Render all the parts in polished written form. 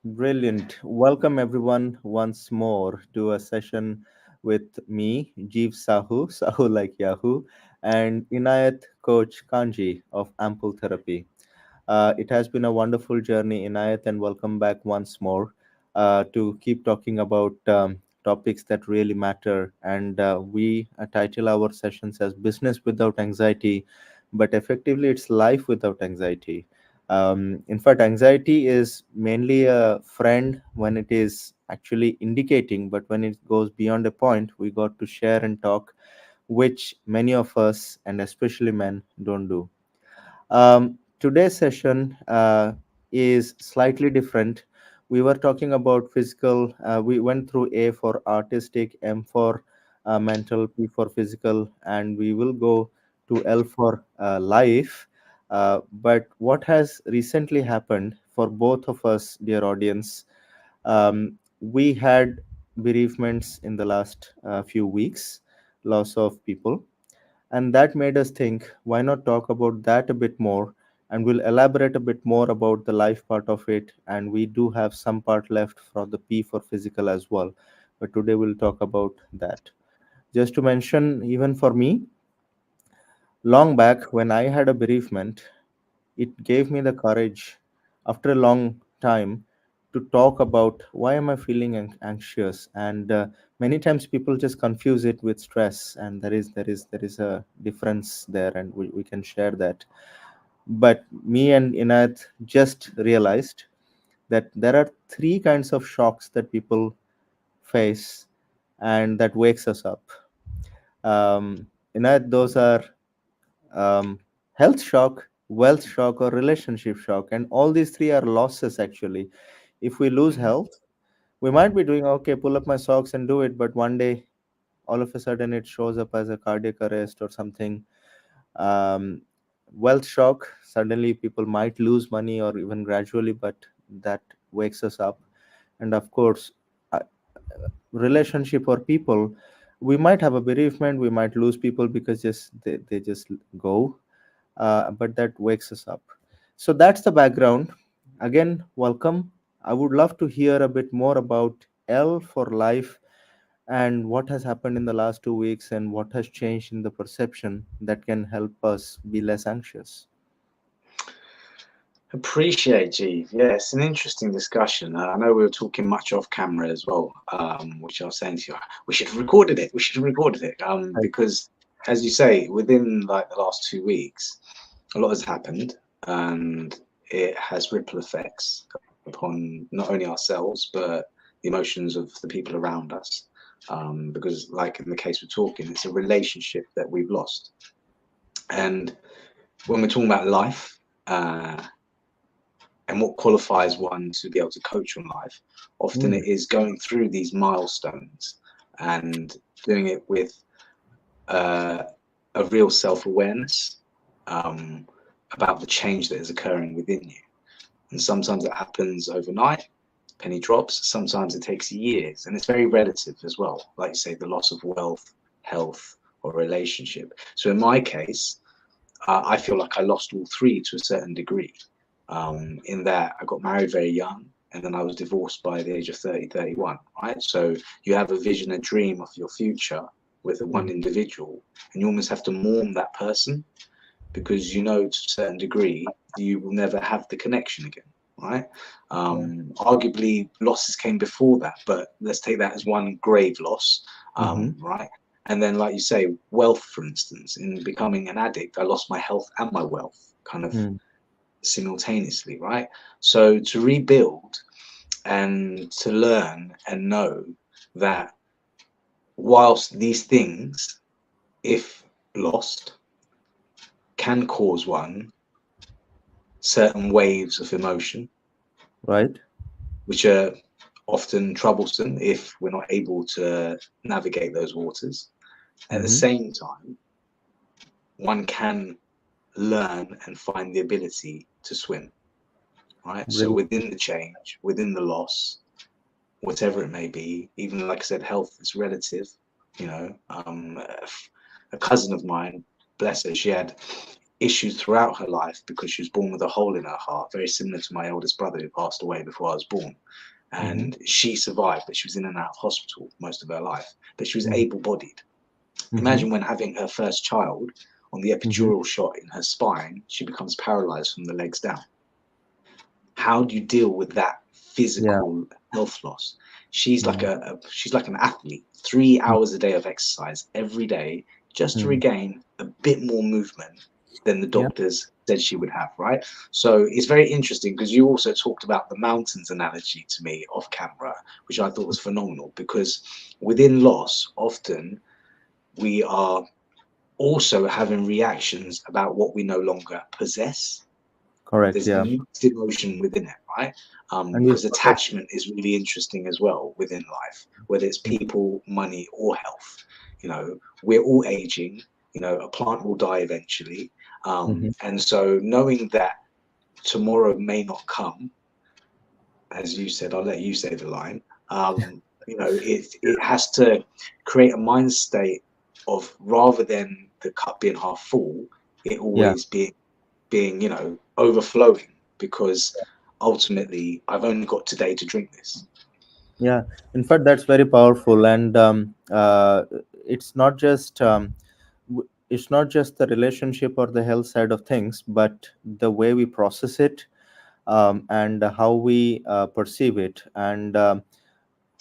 Brilliant. Welcome everyone once more to a session with me, Jeev Sahoo, Sahoo like Yahoo, and Inayat Coach Kanji of Ample Therapy. It has been a wonderful journey, Inayat, and welcome back once more to keep talking about topics that really matter. And we title our sessions as Business Without Anxiety, but effectively it's life without anxiety. In fact, anxiety is mainly a friend when it is actually indicating, but when it goes beyond a point, we got to share and talk, which many of us, and especially men, don't do. Today's session is slightly different. We were talking about physical, we went through A for artistic, M for mental, P for physical, and we will go to L for life. But what has recently happened for both of us, dear audience, we had bereavements in the last few weeks, loss of people, and that made us think, why not talk about that a bit more? And we'll elaborate a bit more about the life part of it. And we do have some part left for the P for physical as well. But today we'll talk about that. Just to mention, even for me, long back when I had a bereavement, it gave me the courage after a long time to talk about why am I feeling anxious. And many times people just confuse it with stress, and there is a difference there, and we can share that. But me and Inayat just realized that there are three kinds of shocks that people face and that wakes us up. Inayat, those are um, health shock, wealth shock, or relationship shock. And all these three are losses actually. If we lose Mhm. health, we might be doing okay, pull up my socks and do it, but one day, all of a sudden, it shows up as a cardiac arrest or something. Um, Wealth shock, suddenly people might lose money or even gradually, but that wakes us up. And of course, uh, relationship or people, we might have a bereavement, we might lose people because they just go, but that wakes us up. So that's the background. Again, welcome. I would love to hear a bit more about L for life and what has happened in the last 2 weeks and what has changed in the perception that can help us be less anxious. Appreciate, Jeev. Yeah, it's an interesting discussion. I know we were talking much off camera as well, which I was saying to you, we should have recorded it. We should have recorded it, Right. because, as you say, within like the last 2 weeks, a lot has happened, and it has ripple effects upon not only ourselves but the emotions of the people around us. Because, like in the case we're talking, it's a relationship that we've lost, and when we're talking about life. And what qualifies one to be able to coach on life. Often Mm, it is going through these milestones and doing it with uh, a real self awareness, um, about the change that is occurring within you. And sometimes it happens overnight, penny drops, sometimes it takes years, and it's very relative as well. Like you say, the loss of wealth, health, or relationship. So in my case, I feel like I lost all three to a certain degree. In that I got married very young, and then I was divorced by the age of 30, 31, right? So you have a vision, a dream of your future with one mm, individual, and you almost have to mourn that person because you know to a certain degree you will never have the connection again, right? yeah. Arguably, losses came before that, but let's take that as one grave loss, Mm-hmm. right? And then, like you say, wealth, for instance, in becoming an addict, I lost my health and my wealth kind of Mm, simultaneously, right? So to rebuild and to learn and know that whilst these things, if lost, can cause one certain waves of emotion, right. which are often troublesome if we're not able to navigate those waters. At the Mm-hmm. same time, one can learn and find the ability to swim, right? So Brilliant. within the change, within the loss, whatever it may be, even like I said, health is relative. You know, a cousin of mine, bless her, she had issues throughout her life because she was born with a hole in her heart, very similar to my eldest brother who passed away before I was born. Mm-hmm. And she survived, but she was in and out of hospital most of her life. But she was Mm-hmm. able-bodied. Mm-hmm. Imagine when having her first child, on the Mm-hmm. epidural shot in her spine, she becomes paralyzed from the legs down. How do you deal with that Yeah. physical health loss? She's like Mm-hmm. she's like an athlete, 3 hours a day of exercise every day just to Mm-hmm. regain a bit more movement than the Yeah. doctors said she would have, right? So it's very interesting because you also talked about the mountains analogy to me off camera, which I thought was phenomenal, because within loss, often we are also having reactions about what we no longer possess. Correct. There's Yeah. mixed emotion within it, right? And you Because forget. attachment is really interesting as well within life, whether it's people, money, or health. You know, we're all aging. You know, a plant will die eventually, Mm-hmm. and so knowing that tomorrow may not come, as you said, I'll let you say the line. You know, it has to create a mind state of, rather than the cup being half full, it Yeah. always being, you know, overflowing, because ultimately I've only got today to drink this. Yeah. In fact, that's very powerful, and it's not just it's not just the relationship or the health side of things, but the way we process it, and how we perceive it. And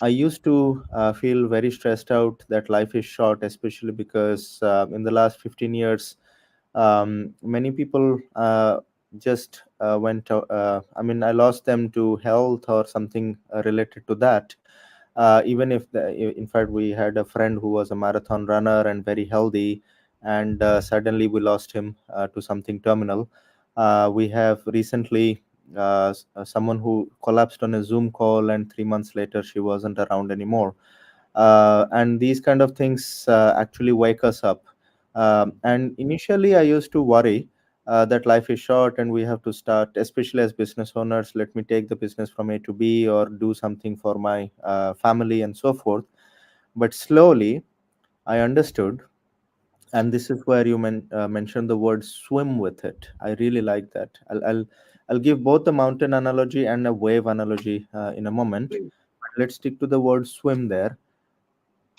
I used to feel very stressed out that life is short, especially because in the last 15 years, many people just I mean, I lost them to health or something related to that. Even if, in fact, we had a friend who was a marathon runner and very healthy, and suddenly we lost him to something terminal. We have recently someone who collapsed on a Zoom call, and 3 months later, she wasn't around anymore. And these kind of things actually wake us up. And initially, I used to worry that life is short and we have to start, especially as business owners, let me take the business from A to B or do something for my family and so forth. But slowly, I understood, and this is where you mentioned the word swim with it. I really like that. I'll give both the mountain analogy and a wave analogy in a moment. But let's stick to the word swim there.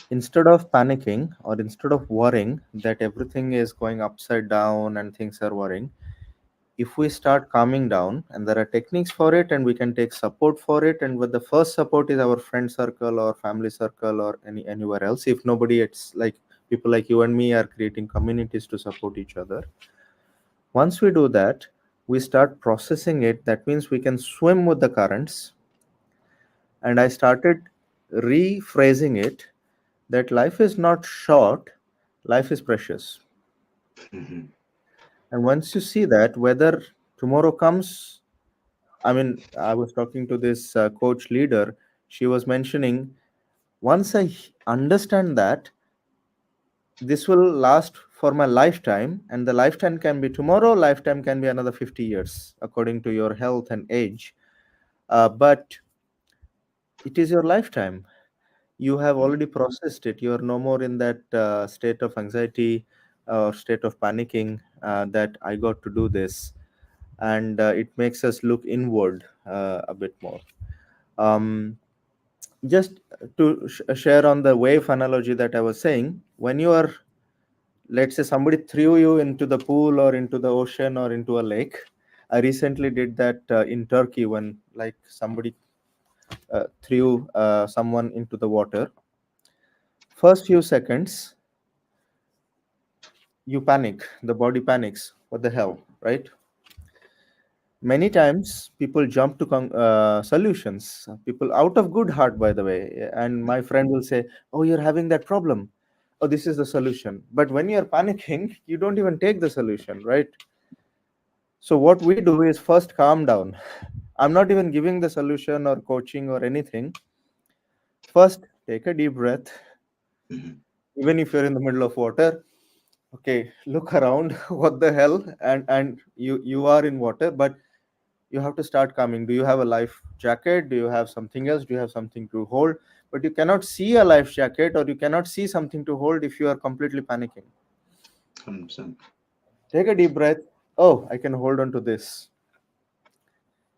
Instead of panicking or instead of worrying that everything is going upside down and things are worrying, if we start calming down, and there are techniques for it, and we can take support for it, and with the first support is our friend circle or family circle or anywhere else. If nobody, it's like people like you and me are creating communities to support each other. Once we do that, we start processing it. That means we can swim with the currents. And I started rephrasing it that life is not short, life is precious. Mm-hmm. And once you see that, whether tomorrow comes, I mean, I was talking to this coach leader. She was mentioning, once I understand that this will last for my lifetime, and the lifetime can be tomorrow, lifetime can be another 50 years, according to your health and age. But it is your lifetime. You have already processed it. You are no more in that state of anxiety or state of panicking that I got to do this. And it makes us look inward a bit more. Um, just to share on the wave analogy that I was saying, when you are, let's say, somebody threw you into the pool or into the ocean or into a lake. I recently did that in Turkey when, like, somebody threw someone into the water. First few seconds, you panic, the body panics. What the hell, right? Many times people jump to solutions, people out of good heart, by the way. And my friend will say, oh, you're having that problem, oh, this is the solution. But when you're panicking, you don't even take the solution, right? So what we do is first calm down. I'm not even giving the solution or coaching or anything. First, take a deep breath. Mm-hmm. Even if you're in the middle of water, okay, look around. What the hell? And you are in water, but you have to start coming. Do you have a life jacket? Do you have something else? Do you have something to hold? But you cannot see a life jacket or you cannot see something to hold if you are completely panicking. 100%. Take a deep breath. Oh, I can hold on to this.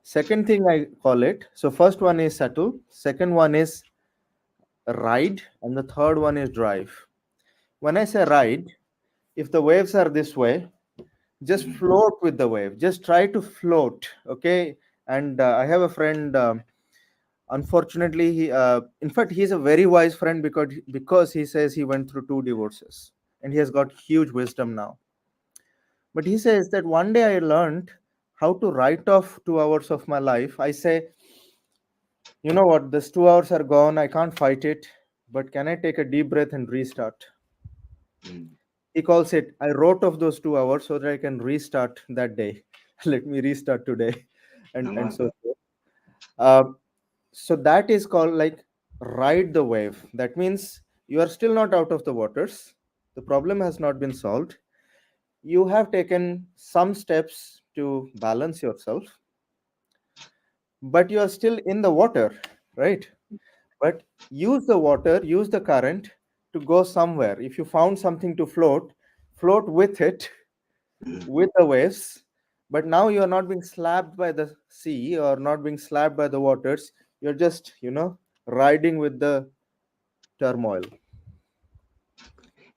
Second thing I call it. So first one is settle. Second one is ride, and the third one is drive. When I say ride, if the waves are this way, just Mm, float with the wave. Just try to float, okay? And I have a friend. Unfortunately, in fact, he's a very wise friend because he says he went through two divorces and he has got huge wisdom now. But he says that one day I learned how to write off 2 hours of my life. I say, you know what, this 2 hours are gone. I can't fight it. But can I take a deep breath and restart? mm. He calls it, I wrote off those 2 hours so that I can restart that day. Let me restart today. I And like so that. forth. Uh, so that is called like ride the wave. That means you are still not out of the waters. The problem has not been solved. You have taken some steps to balance yourself, but you are still in the water, right? But use the water, use the current to go somewhere. If you found something to float, float with it, Mm. with the waves. But now you are not being slapped by the sea or not being slapped by the waters. You're just, riding with the turmoil.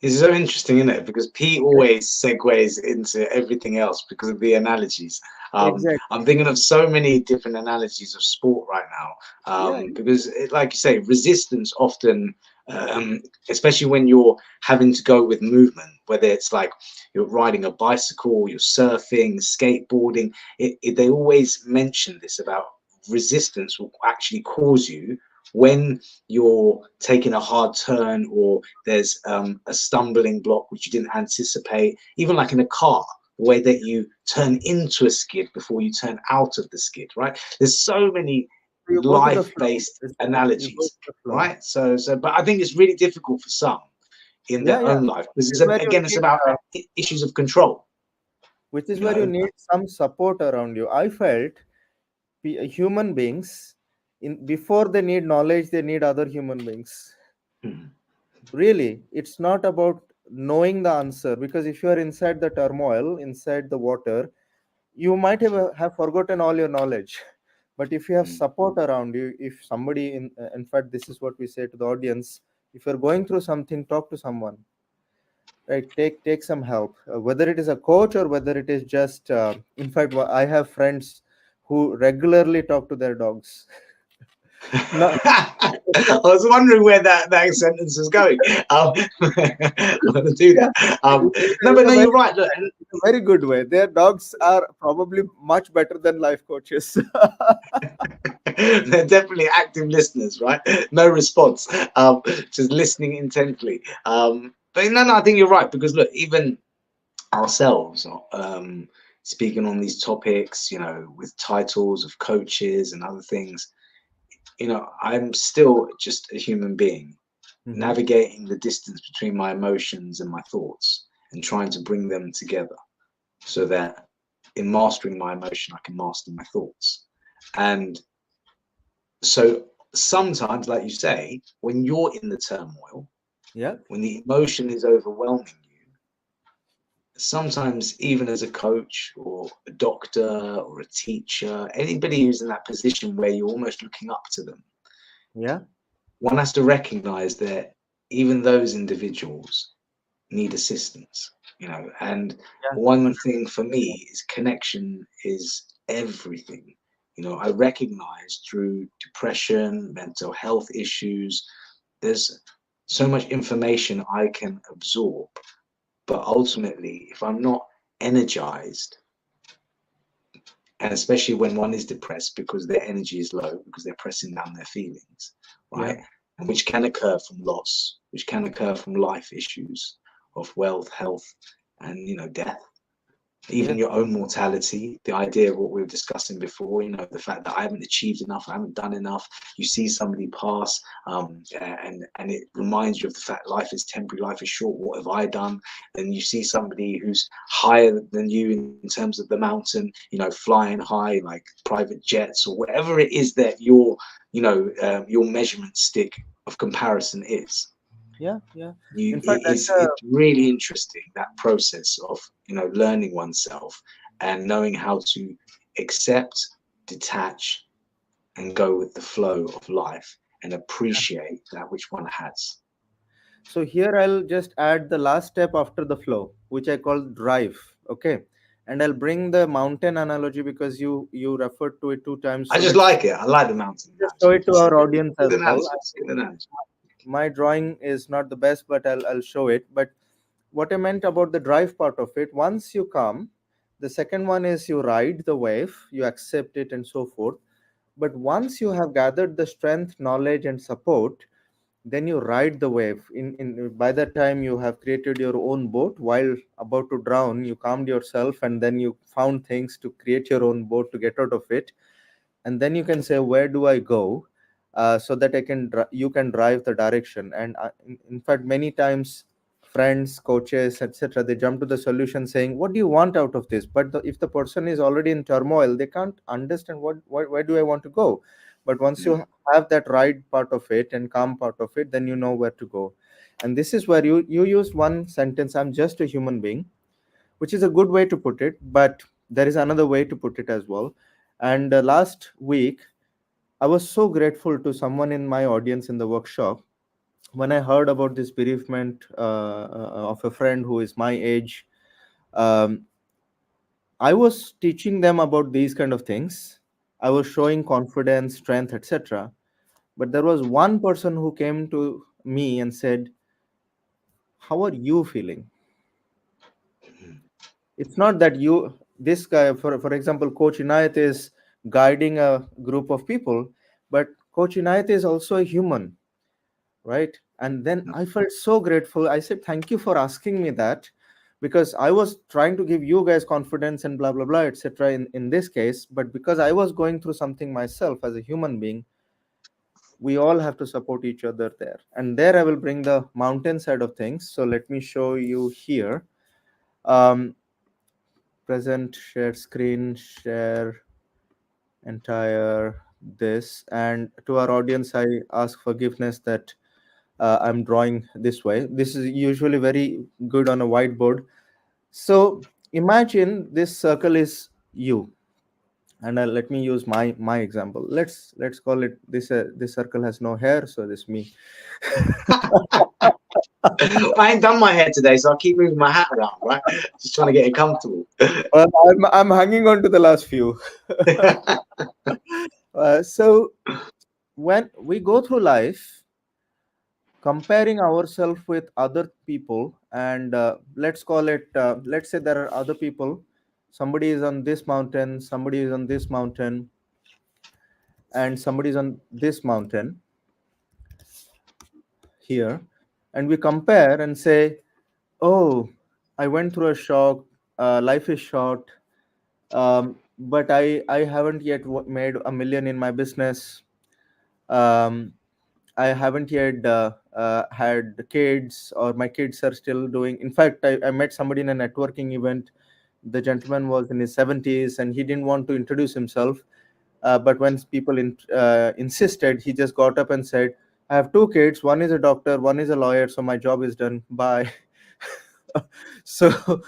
It's so interesting, isn't it? Because Pete always segues into everything else because of the analogies. Exactly. I'm thinking of so many different analogies of sport right now. Yeah. Because, like you say, resistance often, um, especially when you're having to go with movement, whether it's like you're riding a bicycle, you're surfing, skateboarding, they always mention this about resistance will actually cause you when you're taking a hard turn or there's a stumbling block which you didn't anticipate, even like in a car, the way that you turn into a skid before you turn out of the skid, right? There's so many You go to the flow. life-based Isn't it? You go to analogies, the flow. right? But I think it's really difficult for some in Yeah, their yeah. own life because Which is where you again, it's need, about issues of control, which is you where you know. need some support around you. I felt human beings, in before they need knowledge, they need other human beings. Mm, Really, it's not about knowing the answer, because if you are inside the turmoil, inside the water, you might have forgotten all your knowledge. But if you have mm. support around you, if somebody in fact, this is what we say to the audience: if you're going through something, talk to someone, right? Take some help, whether it is a coach or whether it is just in fact, I have friends who regularly talk to their dogs. No. I was wondering where that sentence was going. I'm gonna do Yeah, that. No, in but a no, very you're right. good Look, way. In a very good way. Their dogs are probably much better than life coaches. they're definitely active listeners, right? No response, just listening intently. But no, I think you're right because look, even ourselves, speaking on these topics, with titles of coaches and other things, I'm still just a human being Hmm. navigating the distance between my emotions and my thoughts and trying to bring them together so that in mastering my emotion, I can master my thoughts. And so sometimes, like you say, when you're in the turmoil, Yeah, when the emotion is overwhelming you, sometimes even as a coach or a doctor or a teacher, anybody who's in that position where you're almost looking up to them, yeah, one has to recognize that even those individuals need assistance, and yeah. one thing for me is connection is everything. I recognize through depression, mental health issues, there's so much information I can absorb, but ultimately if I'm not energized, and especially when one is depressed because their energy is low because they're pressing down their feelings, Yeah, right? And which can occur from loss, which can occur from life issues of wealth, health, and death, even yeah, your own mortality. The idea of what we were discussing before, the fact that I haven't achieved enough, I haven't done enough. You see somebody pass, and it reminds you of the fact life is temporary, life is short. What have I done? Then you see somebody who's higher than you in terms of the mountain, flying high like private jets or whatever it is that your measurement stick of comparison is. yeah, yeah. You In fact, it is it's really interesting, that process of learning oneself and knowing how to accept, detach, and go with the flow of life and appreciate that which one has. So here I'll just add the last step after the flow, which I call drive. Okay. And I'll bring the mountain analogy because you referred to it two times. I So just let's like it. I like the mountain just show analogy. it to It's a our good, audience good as well. analogy. It's a good analogy. My drawing is not the best, but I'll show it. But what I meant about the drive part of it, once you come, the second one is you ride the wave, you accept it, and so forth. But once you have gathered the strength, knowledge, and support, then you ride the wave. In by that time you have created your own boat. While about to drown, you calmed yourself, and then you found things to create your own boat to get out of it, and then you can say, where do I go, so that you can drive the direction. And in fact, many times friends, coaches, etc., they jump to the solution saying, what do you want out of this? But if the person is already in turmoil, they can't understand where do I want to go. But once you Mm, have that right part of it and calm part of it, then you know where to go. And this is where you used one sentence, I'm just a human being, which is a good way to put it, but there is another way to put it as well. And last week, I was so grateful to someone in my audience in the workshop when I heard about this bereavement of a friend who is my age. Um, I was teaching them about these kind of things. I was showing confidence, strength, etc. But there was one person who came to me and said, how are you feeling? mm, It's not that this guy, for example, Coach Inayat is guiding a group of people, but Coach Inayat is also a human, right? And then mm, I felt so grateful. I said, thank you for asking me that, because I was trying to give you guys confidence and blah blah blah, etc., in this case. But because I was going through something myself as a human being, we all have to support each other there. And there I will bring the mountain side of things. So let me show you here. um, Present, share screen, share entire this. And to our audience, I ask forgiveness that I'm drawing this way. This is usually very good on a whiteboard. So imagine this circle is you, and let me use my example. Let's call it this. This circle has no hair, so this me. I ain't done my hair today, so I keep moving my hat around, right? Just trying to get it comfortable. Well, I'm hanging on to the last few. So when we go through life, comparing ourselves with other people, and let's call it, let's say there are other people, somebody is on this mountain, somebody is on this mountain, and somebody is on this mountain here, and we compare and say, oh, I went through a shock, life is short, but I haven't yet made a million in my business. um, I haven't yet had kids, or my kids are still doing. In fact, I met somebody in a networking event. The gentleman was in his 70s and he didn't want to introduce himself. But when people insisted, he just got up and said, I have two kids. One is a doctor, one is a lawyer. So my job is done. Bye. So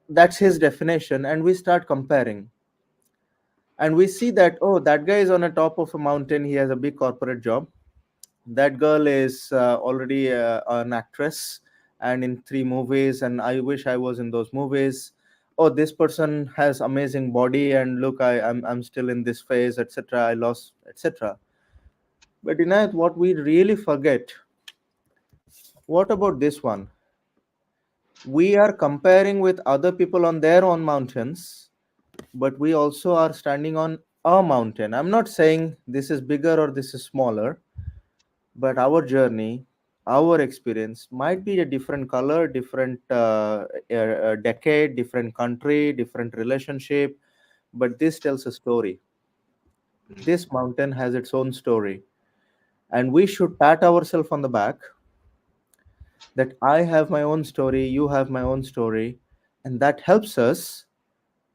that's his definition. And we start comparing. And we see that, oh, that guy is on the top of a mountain. He has a big corporate job. That girl is already an actress and in three movies, and I wish I was in those movies. Oh, this person has amazing body, and look, I'm still in this phase, etc., I lost, etc. But what we really forget, what about this one? We are comparing with other people on their own mountains, but we also are standing on a mountain. I'm not saying this is bigger or this is smaller, but our journey, our experience might be a different color, different decade, different country, different relationship, but this tells a story. This mountain has its own story, and we should pat ourselves on the back that I have my own story, you have my own story, and that helps us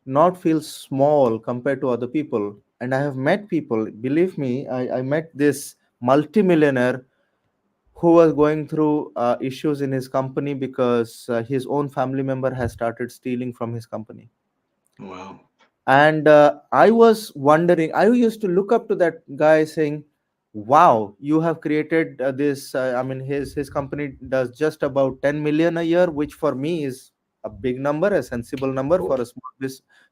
not feel small compared to other people. And I have met people, believe me, I met this multimillionaire who was going through issues in his company because his own family member has started stealing from his company. Wow. And I was wondering, I used to look up to that guy saying, wow, you have created this I mean, his company does just about 10 million a year, which for me is a big number, a sensible Of number for a course.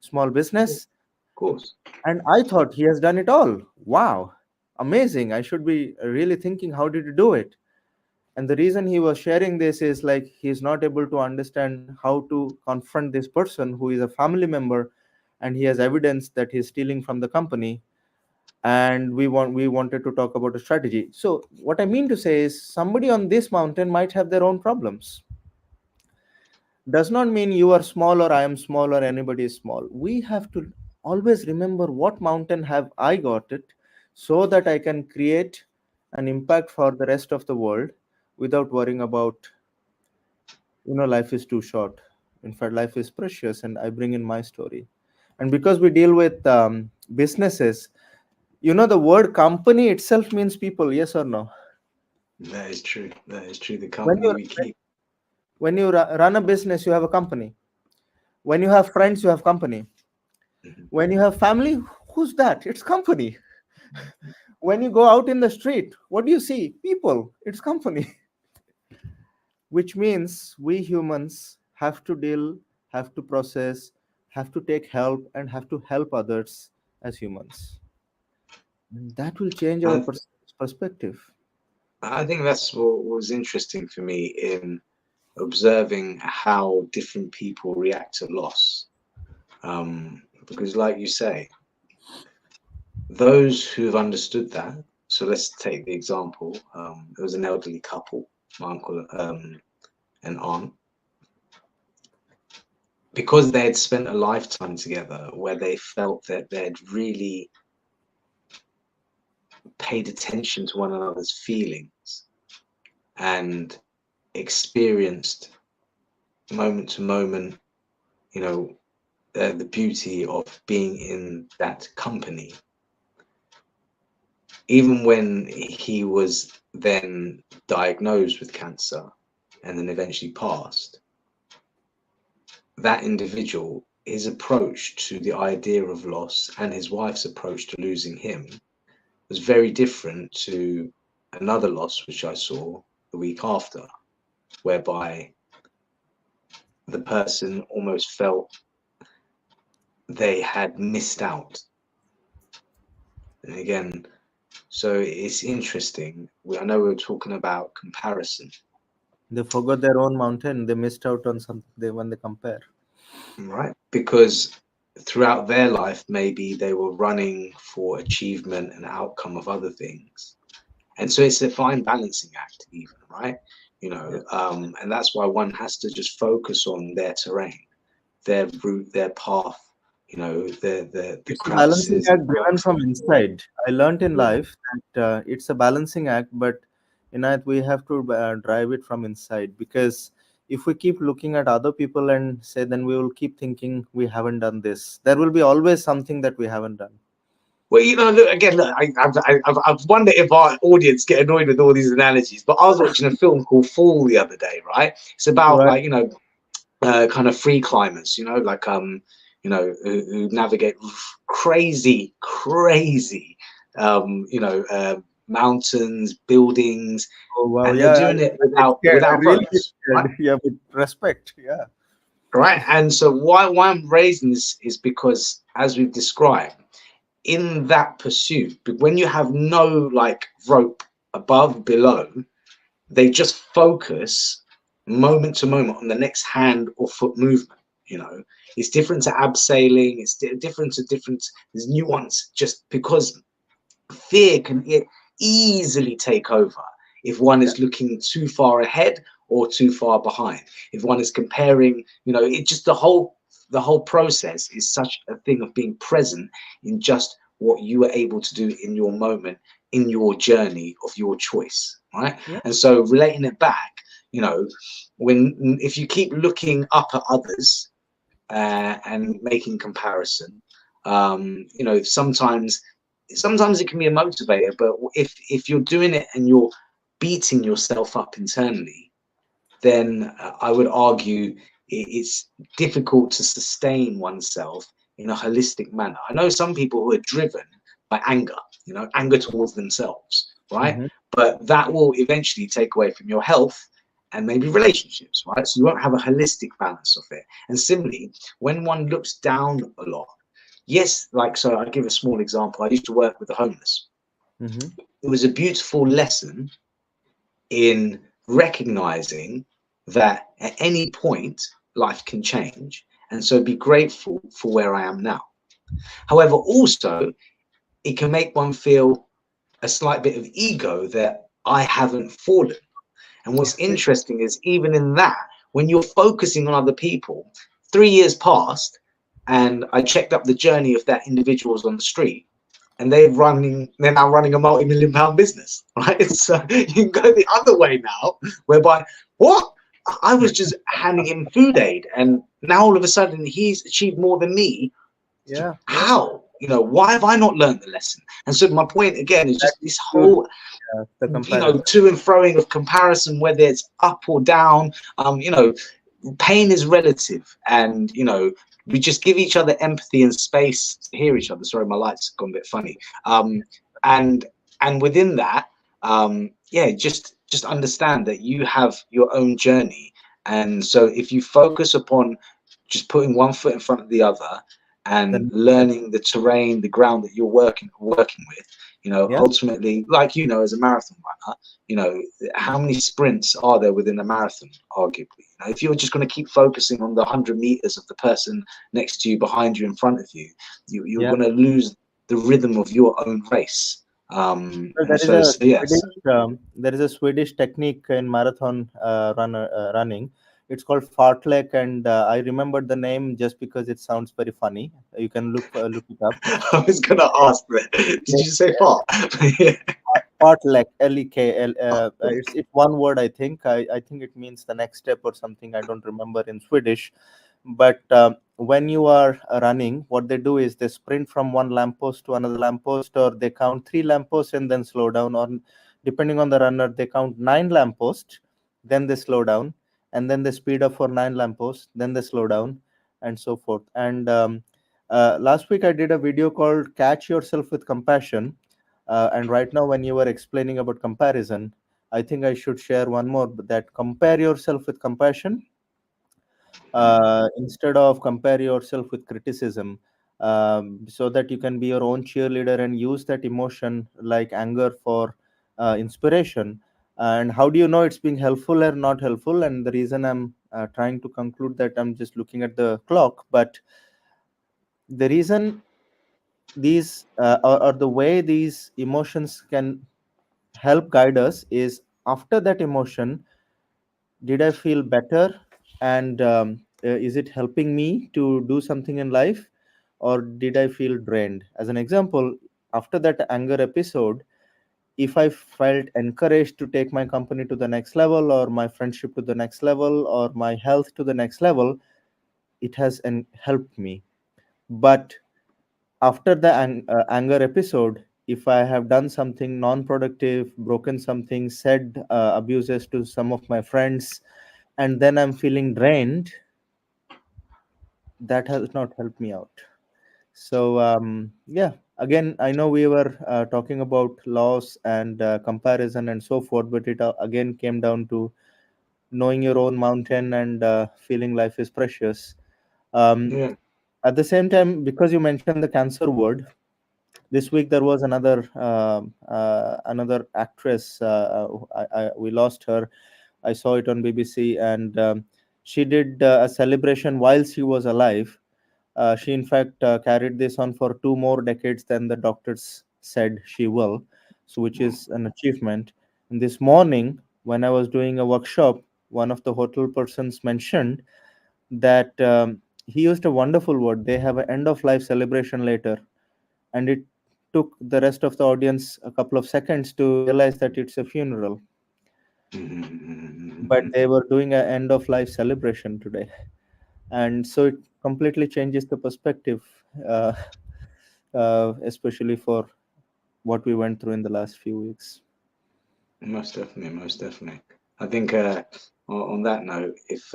small Of business. course. And I thought he has done it all. Wow, amazing. I should be really thinking, how did you do it? And the reason he was sharing this is like he's not able to understand how to confront this person who is a family member, and he has evidence that he's stealing from the company. And we wanted to talk about a strategy. So what I mean to say is, somebody on this mountain might have their own problems. Does not mean you are small or I am small or anybody is small. We have to always remember, what mountain have I got it, so that I can create an impact for the rest of the world without worrying about, life is too short. In fact, life is precious, and I bring in my story. And because we deal with businesses, the word company itself means people, yes or no? That is true. That is true. The when company you we keep. when you run a business, you have a company. When you have friends, you have company. Mhm. When you have family, who's that? It's company. When you go out in the street, what do you see? People. It's company. Which means we humans have to deal, have to process, have to take help, and have to help others as humans. And that will change our And perspective. I think that's what was interesting for me in observing how different people react to loss. Because, like you say, those who've understood that. So let's take the example. There was an elderly couple, my uncle and aunt, because they had spent a lifetime together where they felt that they'd really paid attention to one another's feelings and experienced moment to moment, you know, the beauty of being in that company. Even when he was then diagnosed with cancer and then eventually passed, that individual, his approach to the idea of loss and his wife's approach to losing him was very different to another loss which I saw the week after, whereby the person almost felt they had missed out. And again, so it's interesting. I know we were talking about comparison, They forgot their own mountain. They missed out on something when they compare. right? Because throughout their life, maybe they were running for achievement and outcome of other things. And so it's a fine balancing act, even, right? Yeah. And that's why one has to just focus on their terrain, their route, their path, the It's a balancing crevices and act driven rocks. from inside. I learned in Yeah. life that it's a balancing act, but in it we have to drive it from inside. Because if we keep looking at other people and say, then we will keep thinking we haven't done this. There will be always something that we haven't done. Well, look again. Look, I've wondered if our audience get annoyed with all these analogies. But I was watching a film called Fall the other day. Right? It's about Right. like kind of free climbers. Like who navigate crazy, mountains, buildings, Oh wow, and they're yeah, doing it I get scared. I without really get ropes. Right? scared. Yeah, with respect. Yeah. Right. And so why I'm raising this is because, as we've described, in that pursuit, but when you have no like rope above, below, they just focus moment to moment on the next hand or foot movement. It's different to abseiling, it's different to different, there's nuance, just because fear can easily take over if one Yeah. is looking too far ahead or too far behind, if one is comparing. It just, the whole process is such a thing of being present in just what you are able to do in your moment, in your journey of your choice, right? Yeah. And so relating it back, if you keep looking up at others and making comparison, sometimes it can be a motivator, but if you're doing it and you're beating yourself up internally, then I would argue it's difficult to sustain oneself in a holistic manner. I know some people who are driven by anger, anger towards themselves, right? Mm-hmm. But that will eventually take away from your health and maybe relationships, right? So you won't have a holistic balance of it. And similarly, when one looks down a lot, yes, like, so I'll give a small example. I used to work with the homeless. Mm-hmm. It was a beautiful lesson in recognizing that at any point life can change, and so be grateful for where I am now. However, also it can make one feel a slight bit of ego that I haven't fallen. And what's interesting is, even in that, when you're focusing on other people, 3 years passed and I checked up the journey of that individuals on the street, and they're now running a multi-million-pound business, right? So you can go the other way now, whereby, what? I was just handing him food aid, and now all of a sudden he's achieved more than me. Yeah, yeah. How? Why have I not learned the lesson? And so my point again is just this Good. whole, The comparison. to and froing of comparison, whether it's up or down. Pain is relative, and we just give each other empathy and space to hear each other. Sorry, my light's gone a bit funny. And within that, yeah, just understand that you have your own journey. And so if you focus upon just putting one foot in front of the other and Then learning the terrain, the ground that you're working with, yeah, ultimately, like, as a marathon runner, how many sprints are there within a marathon, arguably? If you're just going to keep focusing on the 100 meters of the person next to you, behind you, in front of you, you're yeah. going to lose the rhythm of your own race. Well, And so yes. there is a Swedish technique in marathon running. It's called fartlek, and I remembered the name just because it sounds very funny. You can look it up. I was going to ask that. Did you say fart? Yeah. Fartlek, Lek. It's one word. I think it means the next step or something. I don't remember in Swedish. But when you are running, what they do is they sprint from one lamppost to another lamppost, or they count three lampposts and then slow down, or depending on the runner, they count nine lampposts, then they slow down, and then they speed up for nine lampposts, then they slow down, and so forth. And last week I did a video called "Catch Yourself with Compassion," and right now, when you were explaining about comparison, I think I should share one more, that compare yourself with compassion instead of compare yourself with criticism, so that you can be your own cheerleader and use that emotion like anger for inspiration. And how do you know it's being helpful or not helpful? And the reason I'm trying to conclude that, I'm just looking at the clock, but the reason these or the way these emotions can help guide us is, after that emotion, did I feel better? And is it helping me to do something in life, or did I feel drained? As an example, after that anger episode, if I felt encouraged to take my company to the next level, or my friendship to the next level, or my health to the next level, it has helped me. But after the anger episode, if I have done something non-productive, broken something, said abuses to some of my friends, and then I'm feeling drained, that has not helped me out. So yeah, again, I know we were talking about loss and comparison and so forth, but it again came down to knowing your own mountain and feeling life is precious. um, Yeah. at the same time, because you mentioned the cancer word, this week there was another actress. We lost her. I saw it on BBC, and she did a celebration while she was alive. She, in fact, carried this on for 2 more decades than the doctors said she will, so which is an achievement. And this morning, when I was doing a workshop, one of the hotel persons mentioned that he used a wonderful word. They have an end of life celebration later, and it took the rest of the audience a couple of seconds to realize that it's a funeral, but they were doing an end of life celebration today. And so it completely changes the perspective, uh, especially for what we went through in the last few weeks. Most definitely, most definitely. I think on that note, if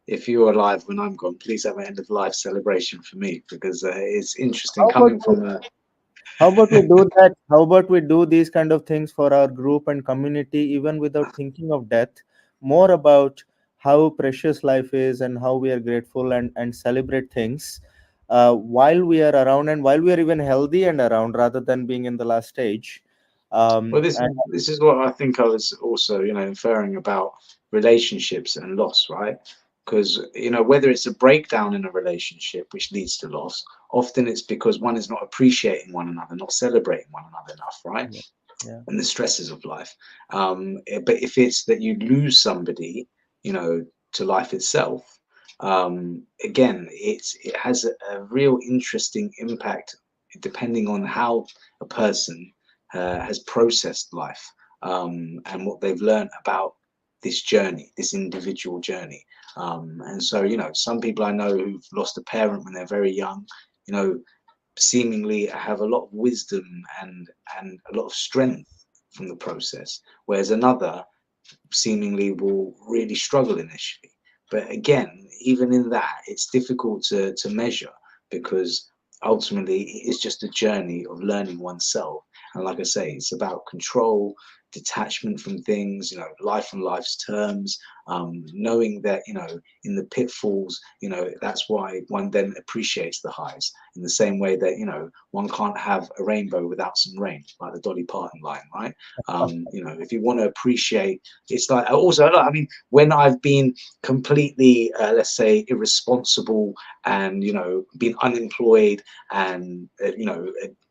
if you're alive when I'm gone, please have an end of life celebration for me, because it's interesting How about coming from a. How about we do that? How about we do these kind of things for our group and community, even without thinking of death? More about how precious life is and how we are grateful and celebrate things while we are around and while we are even healthy and around, rather than being in the last stage. Well, And this is what I think I was also, inferring about relationships and loss, right? Because, whether it's a breakdown in a relationship which leads to loss, often it's because one is not appreciating one another, not celebrating one another enough, right? yeah, yeah, And the stresses of life. But if it's that you lose somebody, to life itself, again, it has a real interesting impact depending on how a person has processed life, and what they've learned about this journey, this individual journey. And so, some people I know who've lost a parent when they're very young, you know, seemingly have a lot of wisdom and a lot of strength from the process, whereas another seemingly will really struggle initially. But again, even in that, it's difficult to measure, because ultimately it's just a journey of learning oneself. And like I say, it's about control, detachment from things, life on life's terms, knowing that, in the pitfalls, that's why one then appreciates the highs, in the same way that, one can't have a rainbow without some rain, like the Dolly Parton line, right? If you want to appreciate, it's like also, I mean, when I've been completely, let's say, irresponsible, and been unemployed, and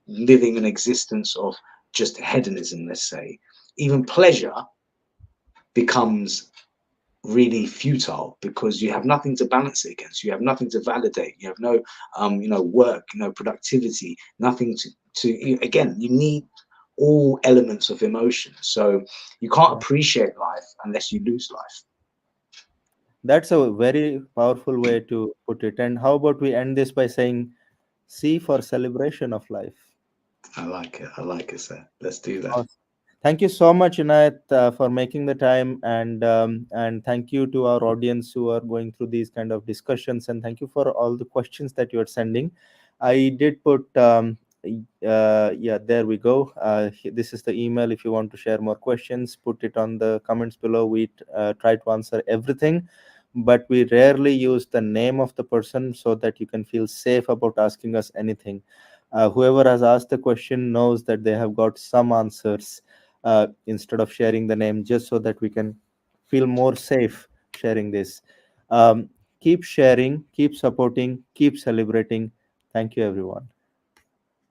living an existence of just hedonism, let's say, even pleasure becomes really futile, because you have nothing to balance it against, you have nothing to validate, you have no work, productivity, nothing to again, you need all elements of emotion, so you can't yeah. appreciate life unless you lose life. That's a very powerful way to put it. And how about we end this by saying, "C for celebration of life." I like it, sir. Let's do that. Awesome. Thank you so much, Inayat, for making the time, and thank you to our audience who are going through these kind of discussions, and thank you for all the questions that you are sending. I did put, yeah, there we go. This is the email. If you want to share more questions, put it on the comments below. We try to answer everything, but we rarely use the name of the person so that you can feel safe about asking us anything. Whoever has asked the question knows that they have got some answers, instead of sharing the name, just so that we can feel more safe sharing this. um, Keep sharing, keep supporting, keep celebrating. Thank you, everyone.